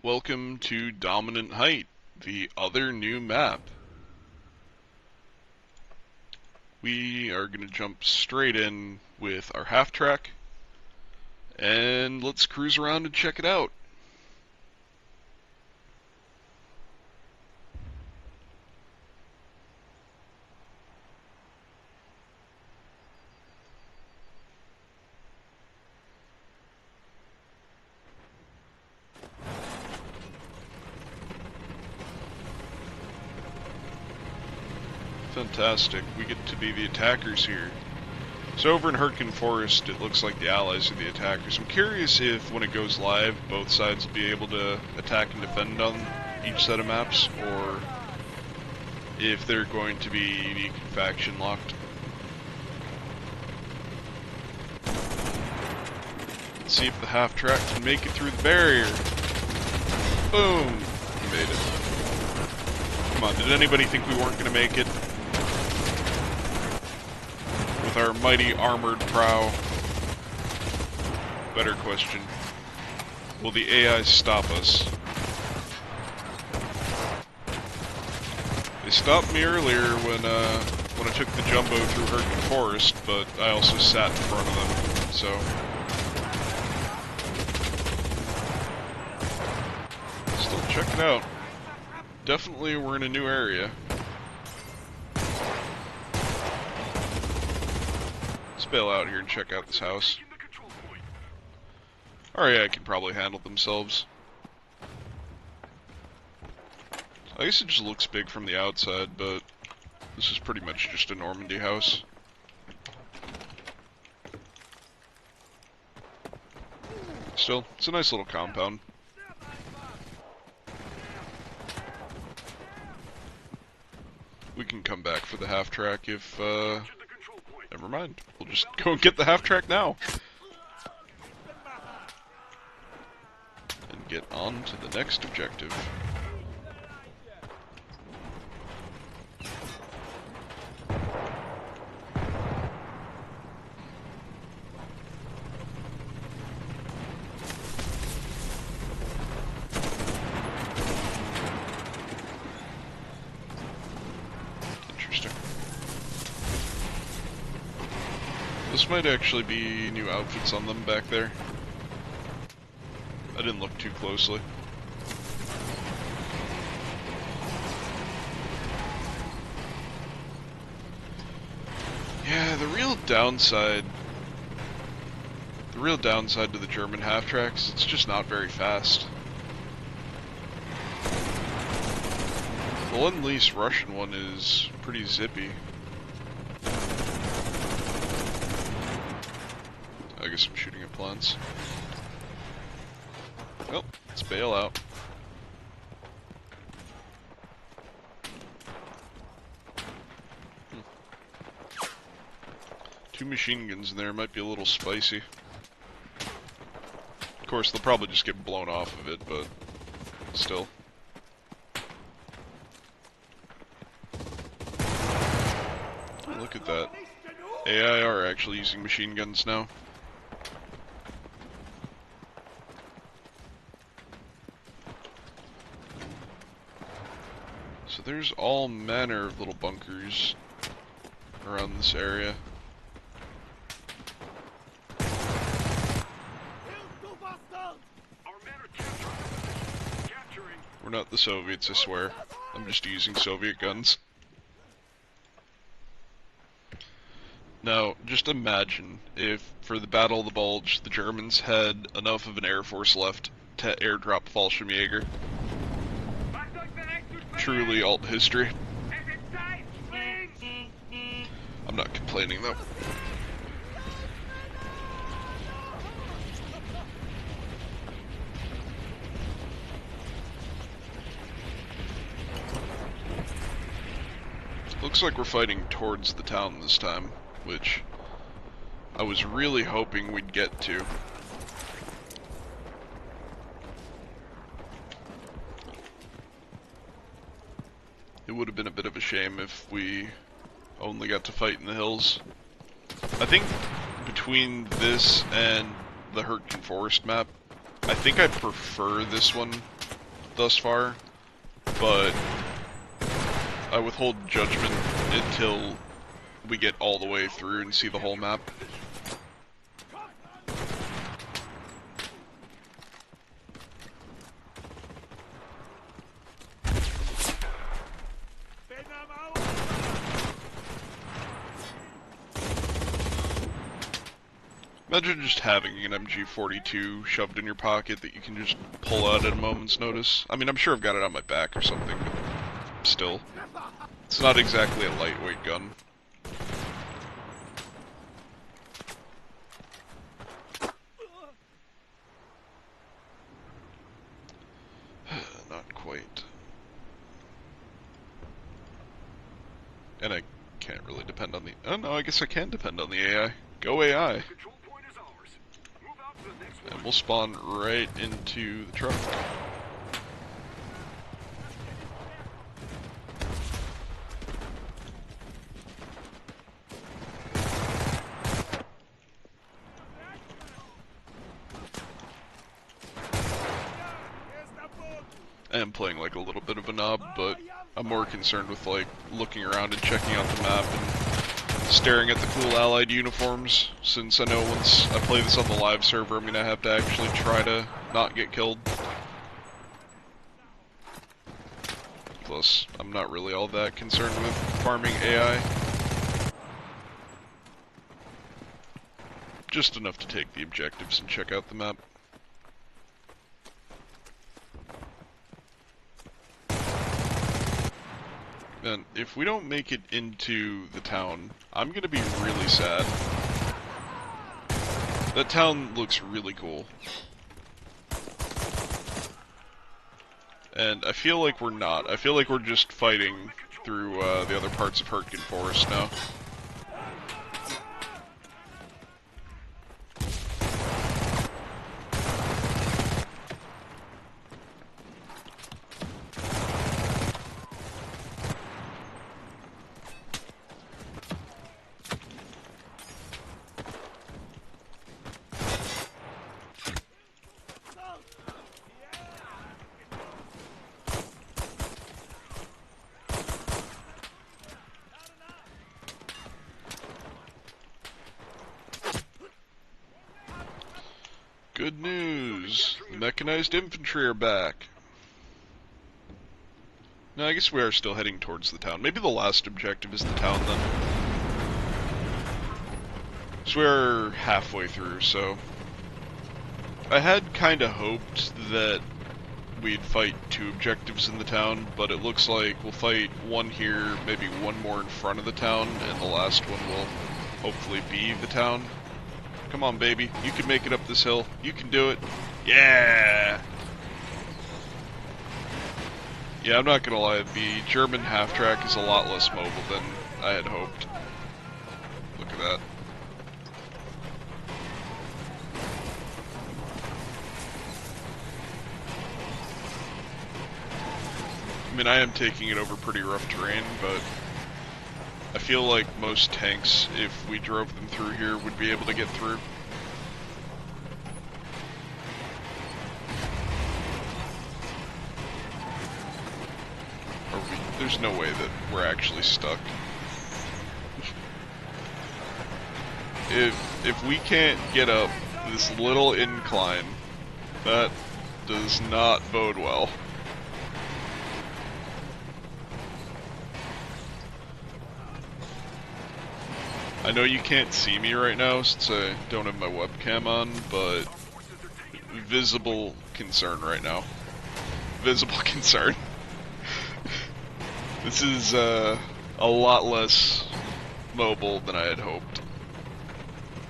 Welcome to Dominant Height, the other new map. We are going to jump straight in with our half track, and let's cruise around and check it out. Fantastic, we get to be the attackers here. So over in Hurtgen Forest, it looks like the allies are the attackers. I'm curious if when it goes live, both sides will be able to attack and defend on each set of maps, or if they're going to be unique and faction locked. Let's see if the half track can make it through the barrier. Boom! We made it. Come on, did anybody think we weren't going to make it? With our mighty armored prow. Better question. Will the AI stop us? They stopped me earlier when I took the jumbo through Hurtgen Forest, but I also sat in front of them, so... Still check it out. Definitely we're in a new area. Let's bail out here and check out this house. RAI can probably handle themselves. I guess it just looks big from the outside, but this is pretty much just a Normandy house. Still, it's a nice little compound. We can come back for the half track if, never mind. We'll just go and get the half track now. And get on to the next objective. This might actually be new outfits on them back there. I didn't look too closely. Yeah, the real downside to the German half-tracks, it's just not very fast. The Lend-Lease Russian one is pretty zippy. I guess I'm shooting at plants. Well, let's bail out. Two machine guns in there might be a little spicy. Of course, they'll probably just get blown off of it, but still. Oh, look at that. AI are actually using machine guns now. So there's all manner of little bunkers around this area. We're not the Soviets, I swear. I'm just using Soviet guns. Now, just imagine if, for the Battle of the Bulge, the Germans had enough of an air force left to airdrop Fallschirmjäger. Truly alt history. I'm not complaining though. Looks like we're fighting towards the town this time, which I was really hoping we'd get to. It would have been a bit of a shame if we only got to fight in the hills. I think between this and the Hurtgen Forest map, I think I prefer this one thus far, but I withhold judgment until we get all the way through and see the whole map. Imagine just having an MG42 shoved in your pocket that you can just pull out at a moment's notice. I mean, I'm sure I've got it on my back or something, but still. It's not exactly a lightweight gun. Not quite. And I can't really depend on the... Oh no, I guess I can depend on the AI. Go AI! And we'll spawn right into the truck. I am playing like a little bit of a knob, but I'm more concerned with like looking around and checking out the map and staring at the cool allied uniforms, since I know once I play this on the live server I'm gonna have to actually try to not get killed. Plus, I'm not really all that concerned with farming AI. Just enough to take the objectives and check out the map. And if we don't make it into the town, I'm gonna be really sad. That town looks really cool. And I feel like we're not. I feel like we're just fighting through the other parts of Hurtgen Forest now. Good news! The mechanized infantry are back. No, I guess we are still heading towards the town. Maybe the last objective is the town then. So we're halfway through, so... I had kinda hoped that we'd fight 2 objectives in the town, but it looks like we'll fight 1 here, maybe 1 more in front of the town, and the last one will hopefully be the town. Come on, baby. You can make it up this hill. You can do it. Yeah! Yeah, I'm not gonna lie. The German half-track is a lot less mobile than I had hoped. Look at that. I mean, I am taking it over pretty rough terrain, but I feel like most tanks, if we drove them through here, would be able to get through. There's no way that we're actually stuck. If we can't get up this little incline, that does not bode well. I know you can't see me right now since I don't have my webcam on, but visible concern right now. Visible concern. This is a lot less mobile than I had hoped.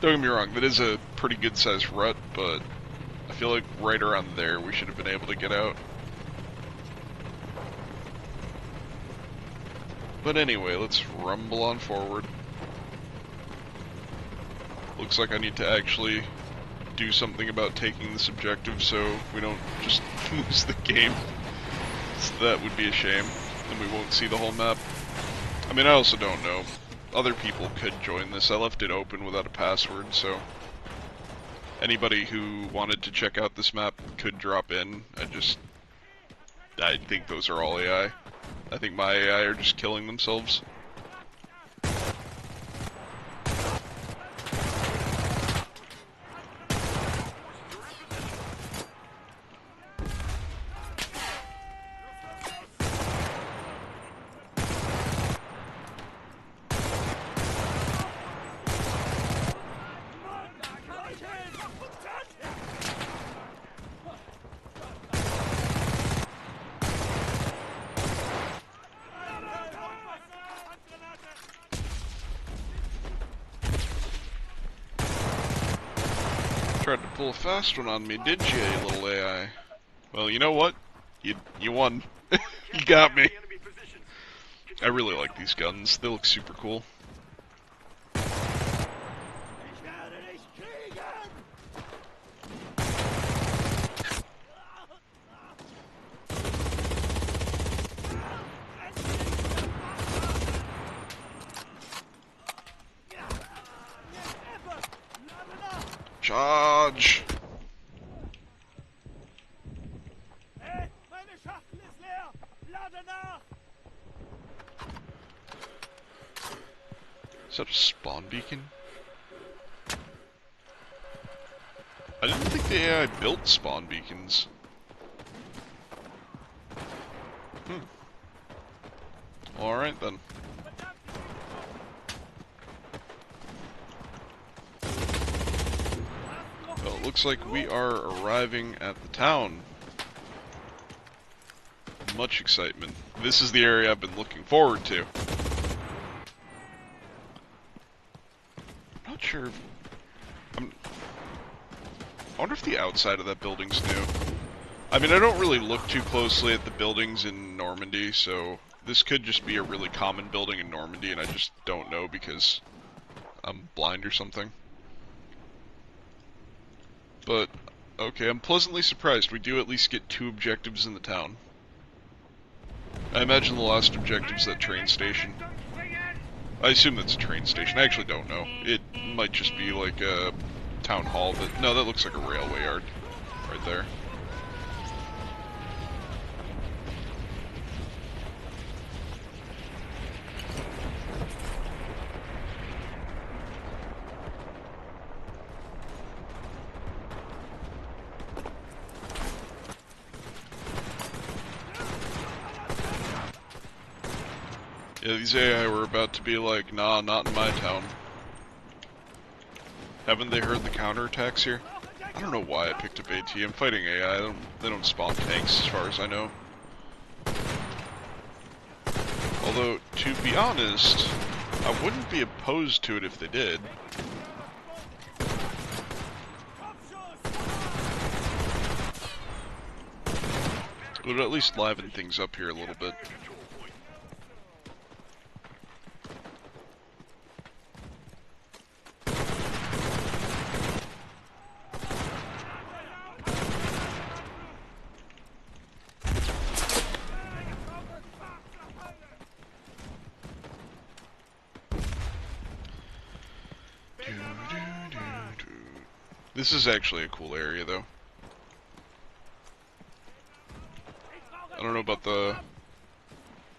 Don't get me wrong, that is a pretty good sized rut, but I feel like right around there we should have been able to get out. But anyway, let's rumble on forward. Looks like I need to actually do something about taking this objective so we don't just lose the game. So that would be a shame, and we won't see the whole map. I mean, I also don't know. Other people could join this. I left it open without a password, so anybody who wanted to check out this map could drop in. I just I think those are all AI. I think my AI are just killing themselves. Tried to pull a fast one on me, did you, you little AI? Well, you know what? You won. You got me. I really like these guns. They look super cool. Charge! Is that a spawn beacon? I didn't think the AI built spawn beacons. Alright then. Well, it looks like we are arriving at the town. Much excitement. This is the area I've been looking forward to. I'm not sure if... I wonder if the outside of that building's new. I mean, I don't really look too closely at the buildings in Normandy, so this could just be a really common building in Normandy, and I just don't know because I'm blind or something. But, okay, I'm pleasantly surprised. We do at least get 2 objectives in the town. I imagine the last objective's that train station. I assume that's a train station. I actually don't know. It might just be like a town hall, but no, that looks like a railway yard right there. Yeah, these AI were about to be like, nah, not in my town. Haven't they heard the counterattacks here? I don't know why I picked up AT. I'm fighting AI. They don't spawn tanks as far as I know. Although, to be honest, I wouldn't be opposed to it if they did. It would at least liven things up here a little bit. This is actually a cool area, though. I don't know about the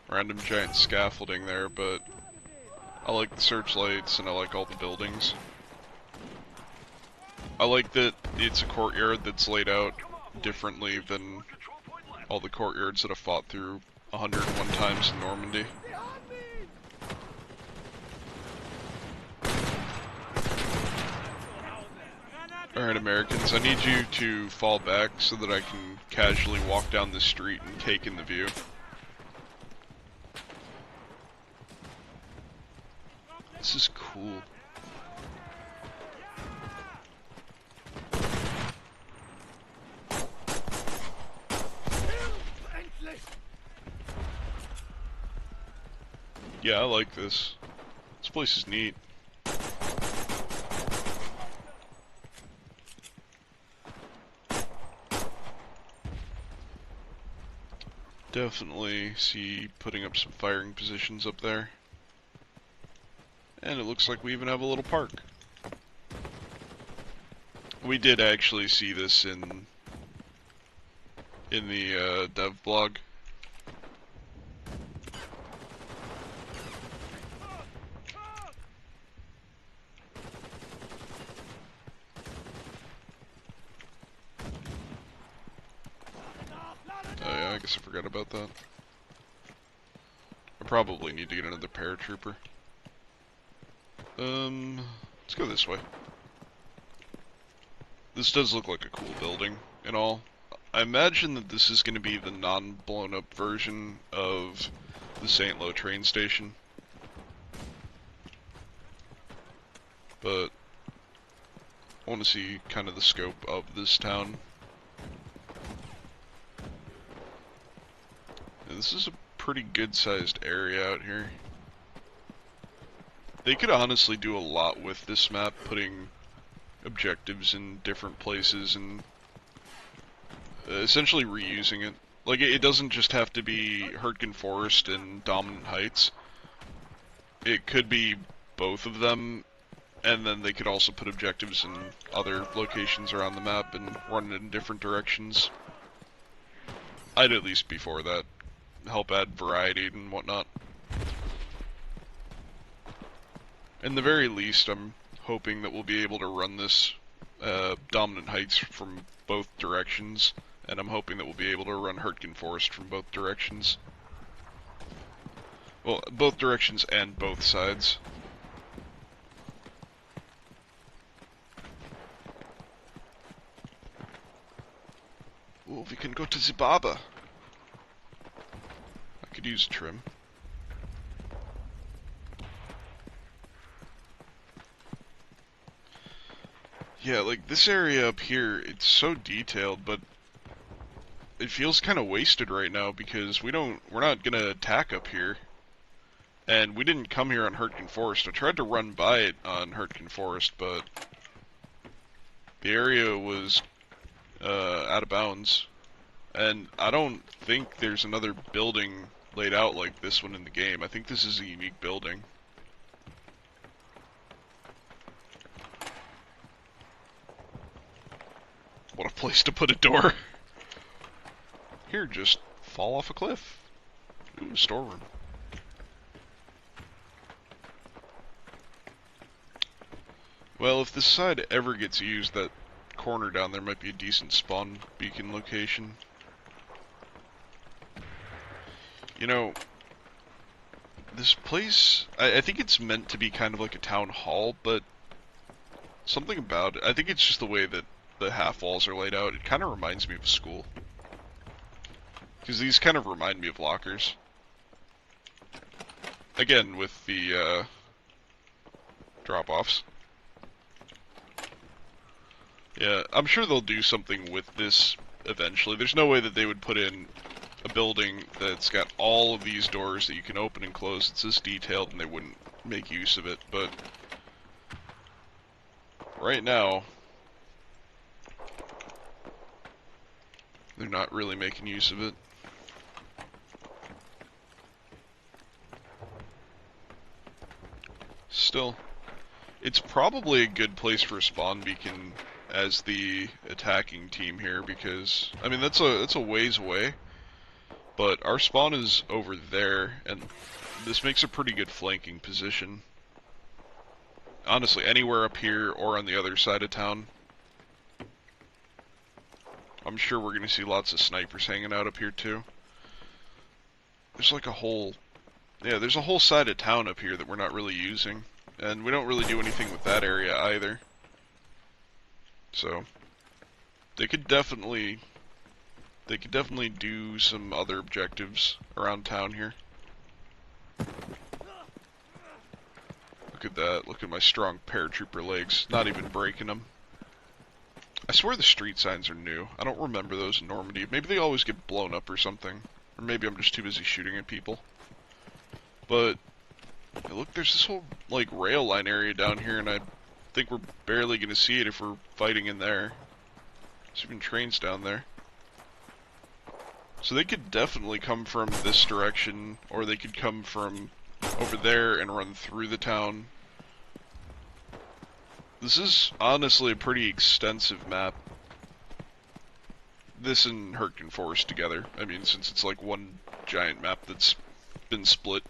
random giant scaffolding there, but I like the searchlights and I like all the buildings. I like that it's a courtyard that's laid out differently than all the courtyards that I've fought through 101 times in Normandy. Alright, Americans, I need you to fall back so that I can casually walk down the street and take in the view. This is cool. Yeah, I like this. This place is neat. Definitely see putting up some firing positions up there. And it looks like we even have a little park. We did actually see this in in the dev blog. Oh yeah, I guess I forgot about that. I probably need to get another paratrooper. Let's go this way. This does look like a cool building and all. I imagine that this is going to be the non-blown up version of the St. Lo train station. But I want to see kind of the scope of this town. And this is a pretty good-sized area out here. They could honestly do a lot with this map, putting objectives in different places and essentially reusing it. Like, it doesn't just have to be Hurtgen Forest and Dominant Heights. It could be both of them, and then they could also put objectives in other locations around the map and run it in different directions. I'd at least be for that. Help add variety and whatnot. In the very least, I'm hoping that we'll be able to run this Dominant Heights from both directions, and I'm hoping that we'll be able to run Hurtgen Forest from both directions. Well, both directions and both sides. Oh, we can go to the barber. I could use trim. Yeah, like this area up here, it's so detailed, but it feels kind of wasted right now because we're not gonna attack up here. And we didn't come here on Hurtgen Forest. I tried to run by it on Hurtgen Forest, but the area was out of bounds. And I don't think there's another building laid out like this one in the game. I think this is a unique building. What a place to put a door. Here, just fall off a cliff. Ooh, a storeroom. Well, if this side ever gets used, that corner down there might be a decent spawn beacon location. You know, this place, I think it's meant to be kind of like a town hall, but something about it, I think it's just the way that the half walls are laid out. It kind of reminds me of a school. Because these kind of remind me of lockers. Again, with the drop-offs. Yeah, I'm sure they'll do something with this eventually. There's no way that they would put in a building that's got all of these doors that you can open and close. It's this detailed and they wouldn't make use of it, but right now they're not really making use of it. Still, it's probably a good place for a spawn beacon as the attacking team here, because I mean that's a ways away, but our spawn is over there, and this makes a pretty good flanking position. Honestly, anywhere up here or on the other side of town. I'm sure we're gonna see lots of snipers hanging out up here too. There's like a whole, yeah, there's a whole side of town up here that we're not really using, and we don't really do anything with that area either. So they could definitely do some other objectives around town here. Look at that. Look at my strong paratrooper legs. Not even breaking them. I swear the street signs are new. I don't remember those in Normandy. Maybe they always get blown up or something. Or maybe I'm just too busy shooting at people. But look, there's this whole like rail line area down here, and I think we're barely going to see it if we're fighting in there. There's even trains down there. So they could definitely come from this direction, or they could come from over there and run through the town. This is honestly a pretty extensive map. this and Hurtgen Forest together. I mean, since it's like one giant map that's been split.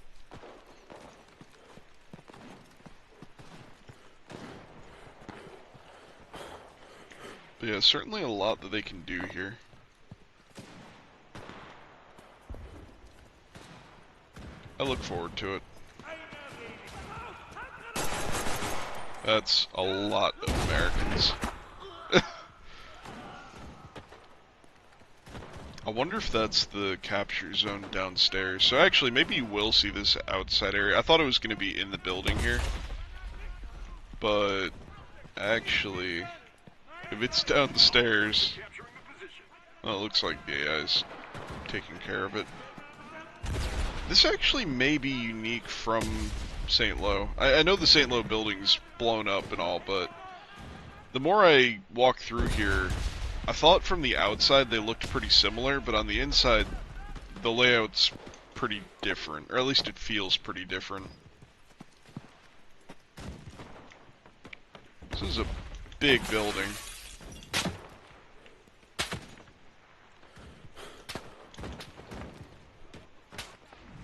But yeah, certainly a lot that they can do here. I look forward to it. That's a lot of Americans. I wonder if that's the capture zone downstairs. So actually, maybe you will see this outside area. I thought it was going to be in the building here. But actually, if it's downstairs, well, it looks like the AI's taking care of it. This actually may be unique from St. Lo. I know the St. Lo building's blown up and all, but the more I walk through here, I thought from the outside they looked pretty similar, but on the inside, the layout's pretty different, or at least it feels pretty different. This is a big building.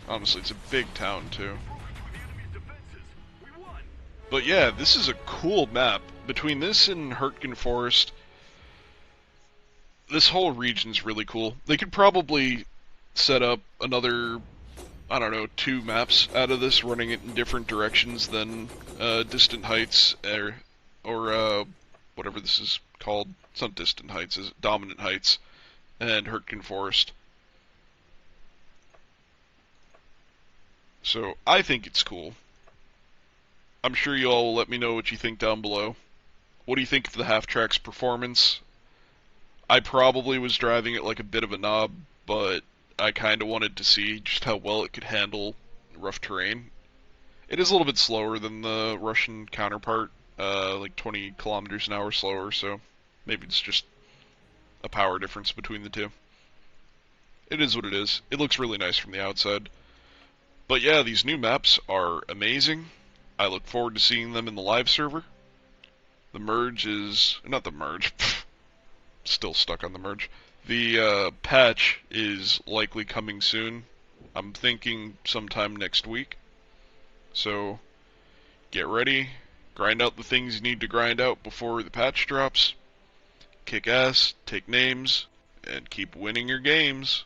Honestly, it's a big town, too. But yeah, this is a cool map. Between this and Hurtgen Forest, this whole region's really cool. They could probably set up another, I don't know, 2 maps out of this, running it in different directions than Distant Heights, or whatever this is called. It's not Distant Heights, it's Dominant Heights, and Hurtgen Forest. So, I think it's cool. I'm sure you all will let me know what you think down below. What do you think of the half-track's performance? I probably was driving it like a bit of a knob, but I kind of wanted to see just how well it could handle rough terrain. It is a little bit slower than the Russian counterpart, like 20 kilometers an hour slower, so maybe it's just a power difference between the two. It is what it is. It looks really nice from the outside. But yeah, these new maps are amazing. I look forward to seeing them in the live server. The merge is... not the merge. Still stuck on the merge. The patch is likely coming soon. I'm thinking sometime next week. So, get ready. Grind out the things you need to grind out before the patch drops. Kick ass, take names, and keep winning your games.